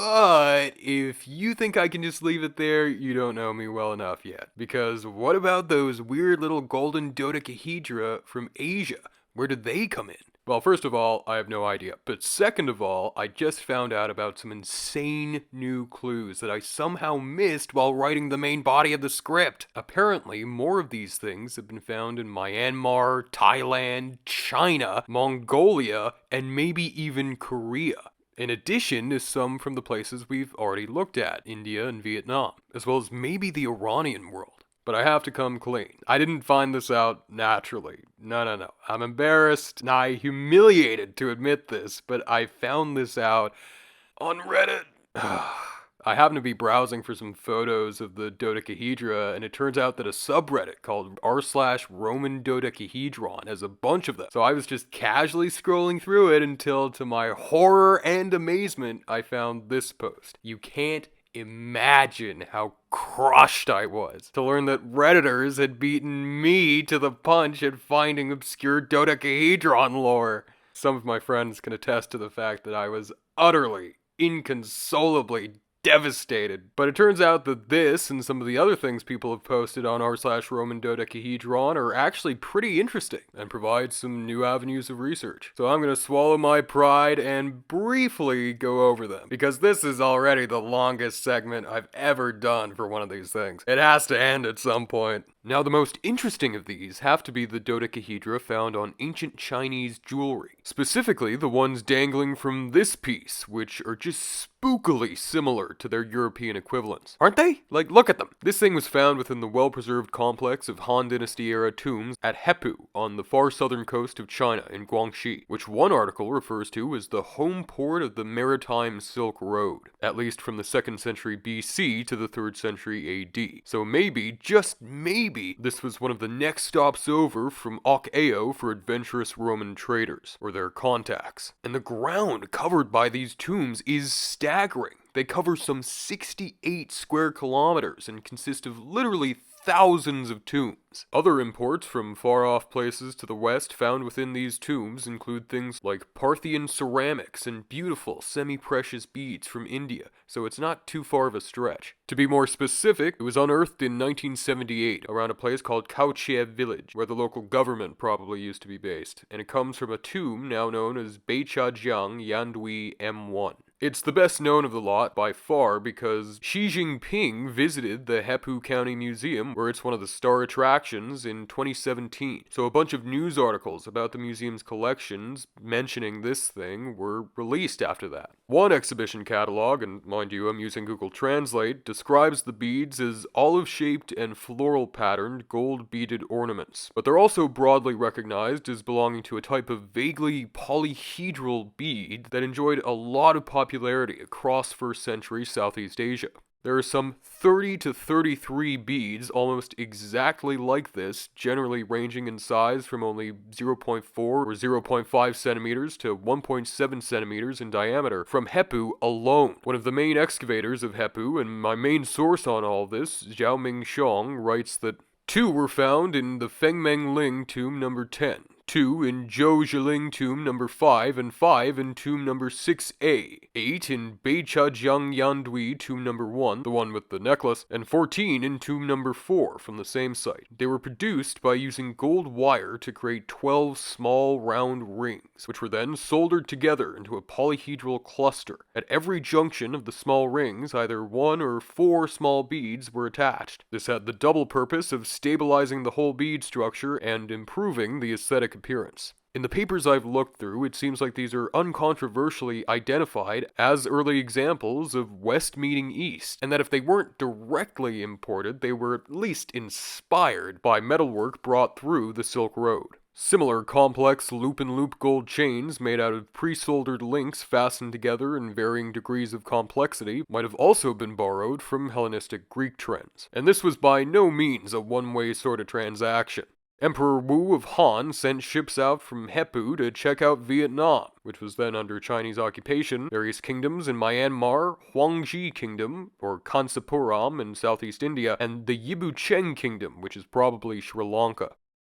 But if you think I can just leave it there, you don't know me well enough yet. Because what about those weird little golden dodecahedra from Asia? Where did they come in? Well, first of all, I have no idea. But second of all, I just found out about some insane new clues that I somehow missed while writing the main body of the script. Apparently, more of these things have been found in Myanmar, Thailand, China, Mongolia, and maybe even Korea. In addition to some from the places we've already looked at, India and Vietnam, as well as maybe the Iranian world. But I have to come clean. I didn't find this out naturally. No. I'm embarrassed, nigh humiliated to admit this, but I found this out on Reddit. I happen to be browsing for some photos of the dodecahedra, and it turns out that a subreddit called r/Roman dodecahedron has a bunch of them. So I was just casually scrolling through it until, to my horror and amazement, I found this post. You can't imagine how crushed I was to learn that Redditors had beaten me to the punch at finding obscure dodecahedron lore. Some of my friends can attest to the fact that I was utterly, inconsolably devastated. But it turns out that this and some of the other things people have posted on r/Roman dodecahedron are actually pretty interesting and provide some new avenues of research. So I'm going to swallow my pride and briefly go over them, because this is already the longest segment I've ever done for one of these things. It has to end at some point. Now, the most interesting of these have to be the dodecahedra found on ancient Chinese jewelry. Specifically, the ones dangling from this piece, which are just spookily similar to their European equivalents. Aren't they? Like, look at them. This thing was found within the well-preserved complex of Han Dynasty-era tombs at Hepu on the far southern coast of China in Guangxi, which one article refers to as the home port of the maritime Silk Road, at least from the 2nd century BC to the 3rd century AD. So maybe, just maybe, this was one of the next stops over from Ok-Ao for adventurous Roman traders, or their contacts. And the ground covered by these tombs is staggering. They cover some 68 square kilometers and consist of literally thousands of tombs. Other imports from far-off places to the west found within these tombs include things like Parthian ceramics and beautiful semi-precious beads from India, so it's not too far of a stretch. To be more specific, it was unearthed in 1978 around a place called Kaohsiung village, where the local government probably used to be based, and it comes from a tomb now known as Beichajiang Yandui M1. It's the best known of the lot by far because Xi Jinping visited the Hepu County Museum, where it's one of the star attractions, in 2017. So a bunch of news articles about the museum's collections mentioning this thing were released after that. One exhibition catalog, and mind you, I'm using Google Translate, describes the beads as olive-shaped and floral-patterned gold-beaded ornaments. But they're also broadly recognized as belonging to a type of vaguely polyhedral bead that enjoyed a lot of popularity across 1st century Southeast Asia. There are some 30 to 33 beads almost exactly like this, generally ranging in size from only 0.4 or 0.5 centimeters to 1.7 centimeters in diameter, from Hepu alone. One of the main excavators of Hepu, and my main source on all this, Xiaoming Xiong, writes that 2 were found in the Fengmengling tomb number 10. 2 in Zhou Zhiling tomb number 5, and 5 in tomb number 6A, 8 in Beichajiang Yandui tomb number 1, the one with the necklace, and 14 in tomb number 4 from the same site. They were produced by using gold wire to create 12 small round rings, which were then soldered together into a polyhedral cluster. At every junction of the small rings, either 1 or 4 small beads were attached. This had the double purpose of stabilizing the whole bead structure and improving the aesthetic appearance. In the papers I've looked through, it seems like these are uncontroversially identified as early examples of West meeting East, and that if they weren't directly imported, they were at least inspired by metalwork brought through the Silk Road. Similar complex loop-and-loop gold chains made out of pre-soldered links fastened together in varying degrees of complexity might have also been borrowed from Hellenistic Greek trends. And this was by no means a one-way sort of transaction. Emperor Wu of Han sent ships out from Hepu to check out Vietnam, which was then under Chinese occupation, various kingdoms in Myanmar, Huangji Kingdom, or Kansapuram in southeast India, and the Yibucheng Kingdom, which is probably Sri Lanka.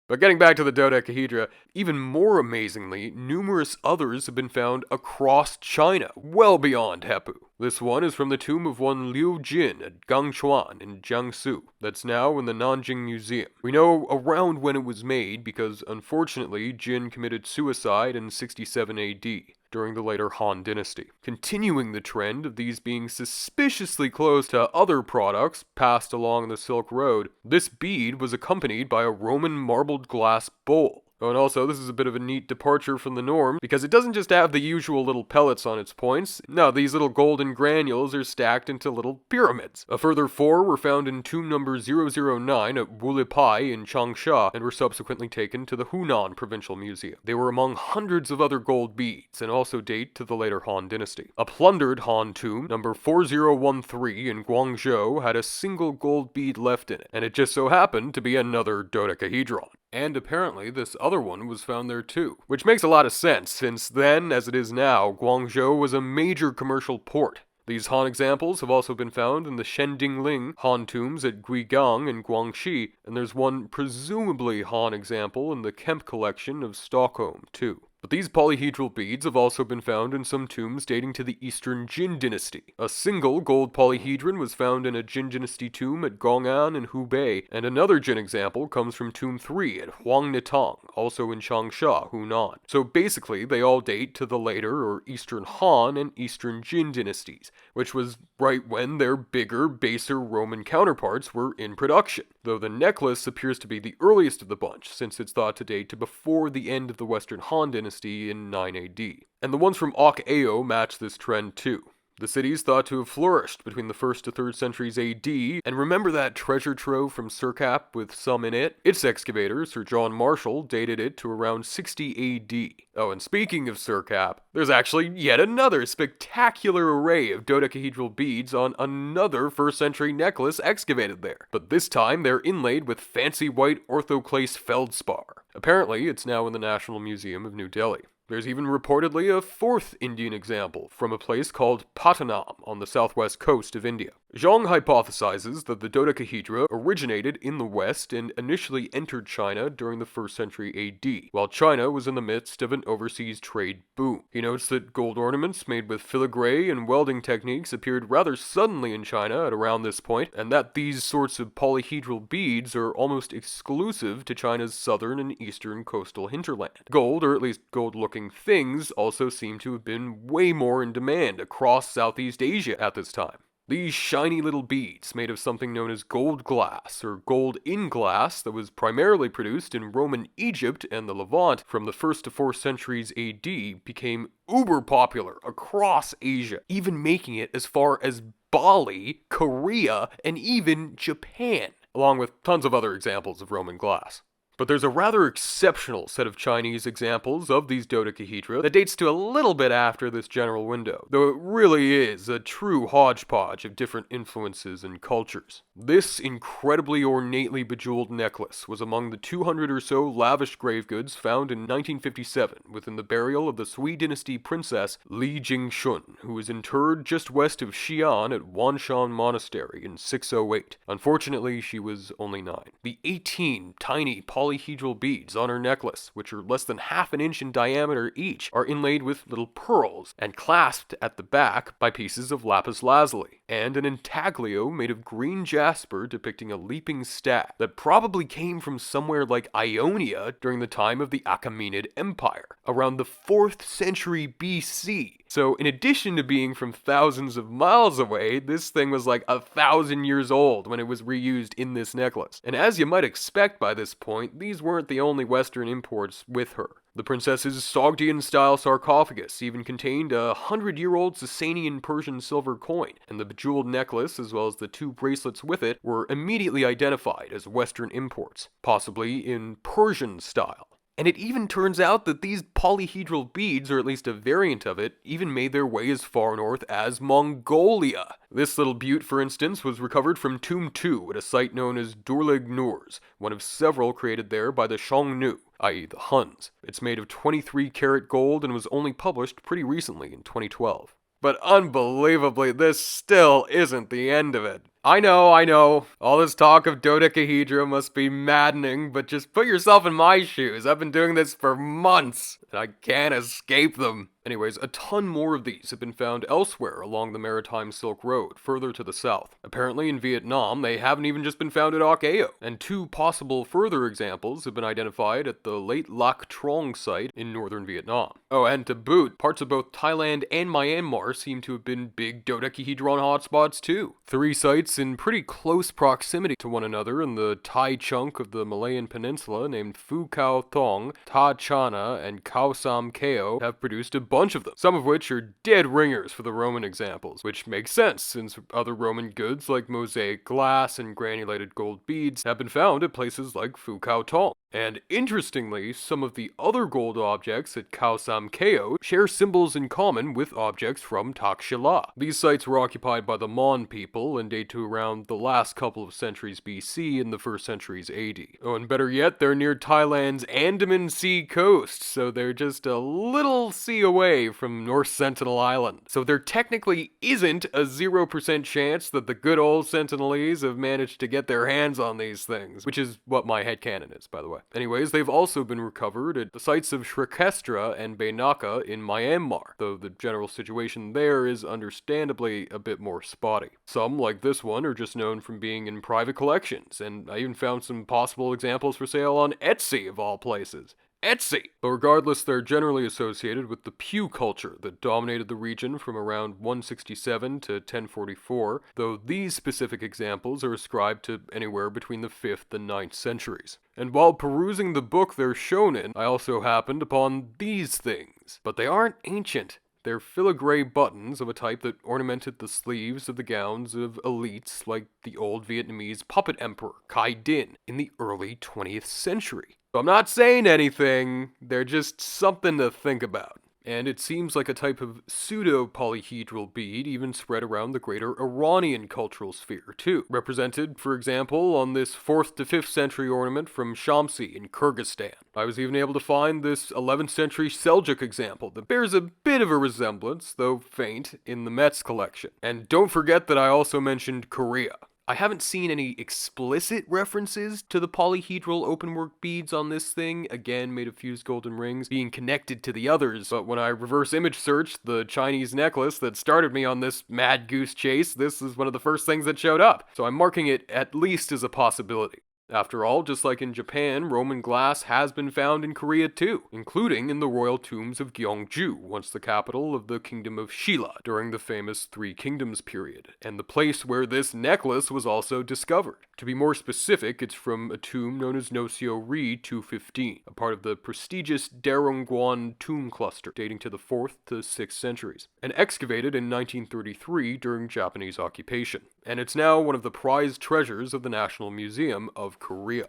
But getting back to the dodecahedra, even more amazingly, numerous others have been found across China, well beyond Hepu. This one is from the tomb of one Liu Jin at Gangchuan in Jiangsu, that's now in the Nanjing Museum. We know around when it was made because, unfortunately, Jin committed suicide in 67 AD. During the later Han Dynasty, continuing the trend of these being suspiciously close to other products passed along the Silk Road. This bead was accompanied by a Roman marbled glass bowl. Oh, and also, this is a bit of a neat departure from the norm, because it doesn't just have the usual little pellets on its points. No, these little golden granules are stacked into little pyramids. A further 4 were found in tomb number 009 at Wulipai in Changsha, and were subsequently taken to the Hunan Provincial Museum. They were among hundreds of other gold beads, and also date to the later Han Dynasty. A plundered Han tomb, number 4013 in Guangzhou, had a single gold bead left in it, and it just so happened to be another dodecahedron. And apparently this other one was found there too. Which makes a lot of sense, since then, as it is now, Guangzhou was a major commercial port. These Han examples have also been found in the Shendingling Han tombs at Guigang in Guangxi, and there's one presumably Han example in the Kemp collection of Stockholm too. But these polyhedral beads have also been found in some tombs dating to the Eastern Jin dynasty. A single gold polyhedron was found in a Jin dynasty tomb at Gong'an in Hubei, and another Jin example comes from Tomb 3 at Huangnetang, also in Changsha, Hunan. So basically, they all date to the later or Eastern Han and Eastern Jin dynasties, which was right when their bigger, baser Roman counterparts were in production. Though the necklace appears to be the earliest of the bunch, since it's thought to date to before the end of the Western Han dynasty in 9 AD. And the ones from Ok-Ao match this trend too. The city is thought to have flourished between the 1st to 3rd centuries AD, and remember that treasure trove from Sirkap with some in it? Its excavator, Sir John Marshall, dated it to around 60 AD. Oh, and speaking of Sirkap, there's actually yet another spectacular array of dodecahedral beads on another 1st century necklace excavated there. But this time they're inlaid with fancy white orthoclase feldspar. Apparently, it's now in the National Museum of New Delhi. There's even reportedly a 4th Indian example from a place called Patanam on the southwest coast of India. Zhang hypothesizes that the dodecahedra originated in the West and initially entered China during the 1st century AD, while China was in the midst of an overseas trade boom. He notes that gold ornaments made with filigree and welding techniques appeared rather suddenly in China at around this point, and that these sorts of polyhedral beads are almost exclusive to China's southern and eastern coastal hinterland. Gold, or at least gold-looking things, also seem to have been way more in demand across Southeast Asia at this time. These shiny little beads, made of something known as gold glass, or gold in glass, that was primarily produced in Roman Egypt and the Levant from the 1st to 4th centuries AD, became uber popular across Asia, even making it as far as Bali, Korea, and even Japan, along with tons of other examples of Roman glass. But there's a rather exceptional set of Chinese examples of these dodecahedra that dates to a little bit after this general window, though it really is a true hodgepodge of different influences and cultures. This incredibly ornately bejeweled necklace was among the 200 or so lavish grave goods found in 1957 within the burial of the Sui dynasty princess Li Jingshun, who was interred just west of Xi'an at Wanshan Monastery in 608. Unfortunately, she was only 9. The 18 tiny polyhedral beads on her necklace, which are less than half an inch in diameter each, are inlaid with little pearls and clasped at the back by pieces of lapis lazuli, and an intaglio made of green jasper depicting a leaping stag that probably came from somewhere like Ionia during the time of the Achaemenid Empire, around the 4th century BC. So in addition to being from thousands of miles away, this thing was like 1,000 years old when it was reused in this necklace. And as you might expect by this point, these weren't the only Western imports with her. The princess's Sogdian-style sarcophagus even contained a 100-year-old Sasanian Persian silver coin, and the bejeweled necklace, as well as the 2 bracelets with it, were immediately identified as Western imports, possibly in Persian style. And it even turns out that these polyhedral beads, or at least a variant of it, even made their way as far north as Mongolia. This little beaut, for instance, was recovered from Tomb 2 at a site known as Durleg Nurs, one of several created there by the Xiongnu, i.e. the Huns. It's made of 23-karat gold and was only published pretty recently in 2012. But unbelievably, this still isn't the end of it. I know. All this talk of dodecahedra must be maddening, but just put yourself in my shoes. I've been doing this for months, and I can't escape them. Anyways, a ton more of these have been found elsewhere along the Maritime Silk Road, further to the south. Apparently in Vietnam, they haven't even just been found at Oc Ao, and 2 possible further examples have been identified at the Late Lac Trong site in northern Vietnam. Oh, and to boot, parts of both Thailand and Myanmar seem to have been big dodecahedron hotspots too. 3 sites in pretty close proximity to one another in the Thai chunk of the Malayan Peninsula named Phu Khao Thong, Ta Chana, and Khao Sam Keo have produced a bunch of them, some of which are dead ringers for the Roman examples, which makes sense since other Roman goods like mosaic glass and granulated gold beads have been found at places like Phu Khao Thong. And interestingly, some of the other gold objects at Khao Sam Keo share symbols in common with objects from Takshila. These sites were occupied by the Mon people and date to around the last couple of centuries BC and the first centuries AD. Oh, and better yet, they're near Thailand's Andaman Sea coast, so they're just a little sea away from North Sentinel Island. So there technically isn't a 0% chance that the good old Sentinelese have managed to get their hands on these things, which is what my headcanon is, by the way. Anyways, they've also been recovered at the sites of Shrikestra and Bainaka in Myanmar, though the general situation there is understandably a bit more spotty. Some, like this one, are just known from being in private collections, and I even found some possible examples for sale on Etsy, of all places. Etsy! But regardless, they're generally associated with the Pew culture that dominated the region from around 167 to 1044, though these specific examples are ascribed to anywhere between the 5th and 9th centuries. And while perusing the book they're shown in, I also happened upon these things. But they aren't ancient. They're filigree buttons of a type that ornamented the sleeves of the gowns of elites like the old Vietnamese puppet emperor Khai Dinh in the early 20th century. So I'm not saying anything, they're just something to think about. And it seems like a type of pseudo-polyhedral bead even spread around the greater Iranian cultural sphere too, represented, for example, on this 4th to 5th century ornament from Shamsi in Kyrgyzstan. I was even able to find this 11th century Seljuk example that bears a bit of a resemblance, though faint, in the Metz collection. And don't forget that I also mentioned Korea. I haven't seen any explicit references to the polyhedral openwork beads on this thing, again made of fused golden rings, being connected to the others, but when I reverse image searched the Chinese necklace that started me on this mad goose chase, this is one of the first things that showed up, so I'm marking it at least as a possibility. After all, just like in Japan, Roman glass has been found in Korea too, including in the royal tombs of Gyeongju, once the capital of the kingdom of Shilla during the famous Three Kingdoms period, and the place where this necklace was also discovered. To be more specific, it's from a tomb known as Noseo-ri 215, a part of the prestigious Darungguan tomb cluster dating to the 4th to 6th centuries, and excavated in 1933 during Japanese occupation. And it's now one of the prized treasures of the National Museum of Korea.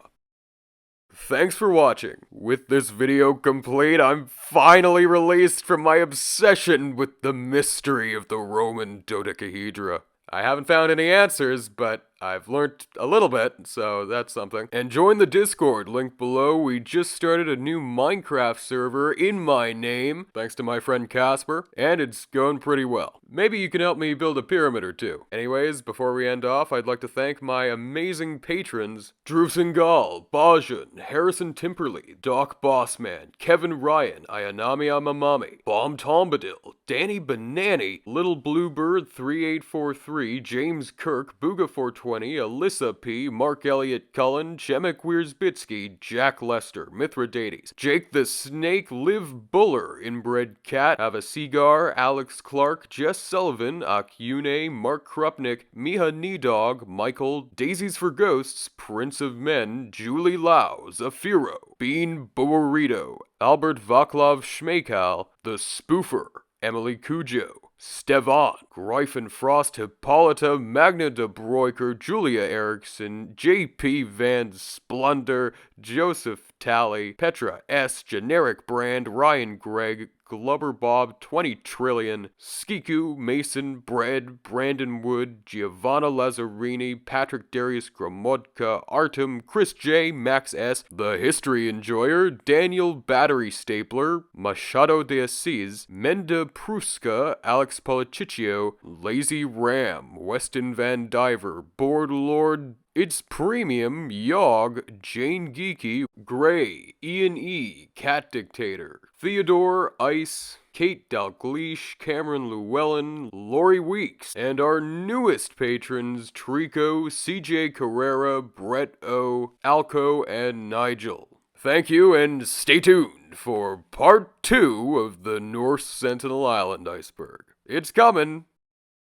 Thanks for watching. With this video complete, I'm finally released from my obsession with the mystery of the Roman dodecahedra. I haven't found any answers, but I've learned a little bit, so that's something. And join the Discord, link below. We just started a new Minecraft server in my name, thanks to my friend Casper, and it's going pretty well. Maybe you can help me build a pyramid or two. Anyways, before we end off, I'd like to thank my amazing patrons, Drew Singal, Bajan, Harrison Timperley, Doc Bossman, Kevin Ryan, Ayanami Amamami, Bomb Tombadil, Danny Banani, Little Bluebird 3843, James Kirk, Booga 420, Alyssa P, Mark Elliott Cullen, Shemek Wierzbitsky, Jack Lester, Mithridates, Jake the Snake, Liv Buller, Inbred Cat, Ava Seagar, Alex Clark, Jess Sullivan, Akyune, Mark Krupnik, Miha Kneedog, Michael, Daisies for Ghosts, Prince of Men, Julie Lau, Zafiro, Bean Burrito, Albert Vaclav Schmeikal, The Spoofer, Emily Cujo, Stevan, Gryphon Frost, Hippolyta, Magna de Broiker, Julia Erickson, J.P. Van Splunder, Joseph Talley, Petra S., Generic Brand, Ryan Gregg, Glubber Bob 20 Trillion, Skiku, Mason, Bread, Brandon Wood, Giovanna Lazzarini, Patrick Darius Gromodka, Artem, Chris J, Max S, The History Enjoyer, Daniel Battery Stapler, Machado de Assis, Menda Pruska, Alex Policicio, Lazy Ram, Weston Van Diver, Board Lord, It's Premium, Yogg, Jane Geeky, Gray, Ian E, Cat Dictator, Theodore, Ice, Kate Dalgleish, Cameron Llewellyn, Lori Weeks, and our newest patrons, Trico, CJ Carrera, Brett O, Alco, and Nigel. Thank you, and stay tuned for part 2 of the North Sentinel Island Iceberg. It's coming!